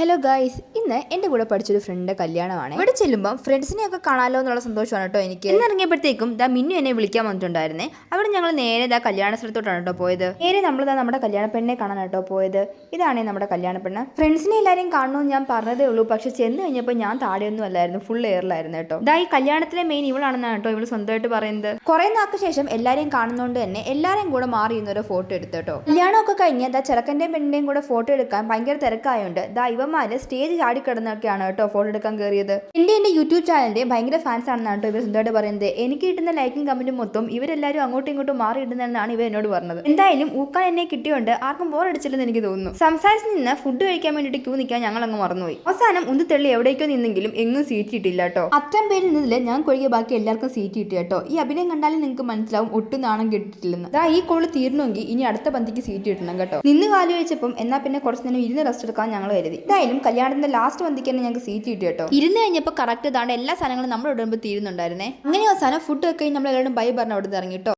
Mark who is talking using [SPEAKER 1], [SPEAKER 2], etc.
[SPEAKER 1] Hello guys, ഇന്ന് എൻ്റെ കൂടെ പഠിച്ചൊരു ഫ്രണ്ടിൻ്റെ കല്യാണമാണ്. ഇവിടെ ചെല്ലുമ്പോൾ ഫ്രണ്ട്സിനെയൊക്കെ കാണാമല്ലോ എന്നുള്ള സന്തോഷമാണ് കേട്ടോ എനിക്ക്. ഇന്നിറങ്ങിയപ്പോഴത്തേക്കും മിന്നു എന്നെ വിളിക്കാൻ വന്നിട്ടുണ്ടായിരുന്നേ. അവിടെ ഞങ്ങൾ നേരെ കല്യാണ സ്ഥലത്തോട്ടാണ് കേട്ടോ പോയത്. നേരെ നമ്മൾ നമ്മുടെ കല്യാണ പെണ്ണിനെ കാണാൻ കേട്ടോ പോയത്. ഇതാണേ നമ്മുടെ കല്യാണ പെണ്ണ്. ഫ്രണ്ട്സിനെ എല്ലാവരെയും കാണണമെന്ന് ഞാൻ പറഞ്ഞതേ ഉള്ളൂ, പക്ഷെ ചെന്ന് കഴിഞ്ഞപ്പോൾ ഞാൻ താഴെയൊന്നും അല്ലായിരുന്നു, ഫുൾ എയറിലായിരുന്നു കേട്ടോ. ഈ കല്യാണത്തിലെ മെയിൻ ഇവളാണെന്നാണ് കേട്ടോ ഇവള് സ്വന്തമായിട്ട് പറയുന്നത്. കുറെ നാൾക്ക് ശേഷം എല്ലാവരെയും കാണുന്നതുകൊണ്ട് തന്നെ എല്ലാവരെയും കൂടെ മാറി ഇന്നൊരു ഫോട്ടോ എടുത്തു കേട്ടോ. കല്യാണമൊക്കെ കഴിഞ്ഞ് ചെറുക്കൻ്റെയും പെണ്ണിൻ്റെയും കൂടെ ഫോട്ടോ എടുക്കാൻ ഭയങ്കര തിരക്കായുണ്ട്. ഇവന്മാര് സ്റ്റേജ് ചാടിക്കിടന്നൊക്കെയാണ് കേട്ടോ ഫോട്ടോ എടുക്കാൻ കയറിയത്. എൻ്റെ യൂട്യൂബ് ചാനലിന്റെ ഭയങ്കര ഫാൻസ് ആണെന്നാണ് കേട്ടോ ഇവർ സ്വന്തമായിട്ട് പറയുന്നത്. എനിക്ക് കിട്ടുന്ന ലൈക്കും കമന്റും മൊത്തം ഇവരെല്ലാവരും അങ്ങോട്ടും ഇങ്ങോട്ടും മാറി ഇടുന്നതെന്നാണ് ഇവർ എന്നോട് പറഞ്ഞത്. എന്തായാലും ഊക്കാൻ എന്നെ കിട്ടിയോണ്ട് ആർക്കും ബോറടിച്ചില്ലെന്ന് എനിക്ക് തോന്നുന്നു. സംസാരിച്ച് നിന്ന് ഫുഡ് കഴിക്കാൻ വേണ്ടിയിട്ട് ക്യൂ നിൽക്കാൻ ഞങ്ങൾ അങ്ങ് മറന്നുപോയി. അവസാനം ഒന്ന് തെള്ളി എവിടേക്കോ നിന്നെങ്കിലും എങ്ങും സീറ്റ് കിട്ടില്ല കേട്ടോ. അത്രയും പേരിൽ നിന്നില്ല ഞാൻ കൊഴികെ ബാക്കി എല്ലാവർക്കും സീറ്റ് കിട്ടി കേട്ടോ. ഈ അഭിനയം കണ്ടാലും നിങ്ങൾക്ക് മനസ്സിലാവും ഒട്ടും നാണം കിട്ടിയിട്ടില്ലെന്ന്. ഈ കോള് തീർന്നെങ്കിൽ ഇനി അടുത്ത പന്തിക്ക് സീറ്റ് കിട്ടണം കേട്ടോ. നിന്ന് കാലു വെച്ചപ്പം എന്നാ പിന്നെ കുറച്ച് നേരം ഇരുന്ന് റെസ്റ്റ് എടുക്കാൻ ഞങ്ങൾ കരുതി. എന്തായാലും കല്യാണത്തിന്റെ ലാസ്റ്റ് വന്തിക്ക് തന്നെ ഞങ്ങൾക്ക് സീറ്റ് കിട്ടി കേട്ടോ. ഇരുന്ന് കഴിഞ്ഞപ്പോൾ കറക്റ്റ് എല്ലാ സാധനങ്ങളും നമ്മുടെ ഉടമ്പ് തീരുന്നുണ്ടായിരുന്നേ. അങ്ങനെ അവസാനം ഫുഡ് ഒക്കെ നമ്മൾ എല്ലാവരും ബൈ പറഞ്ഞ് അവിടെ നിന്ന് ഇറങ്ങി കേട്ടോ.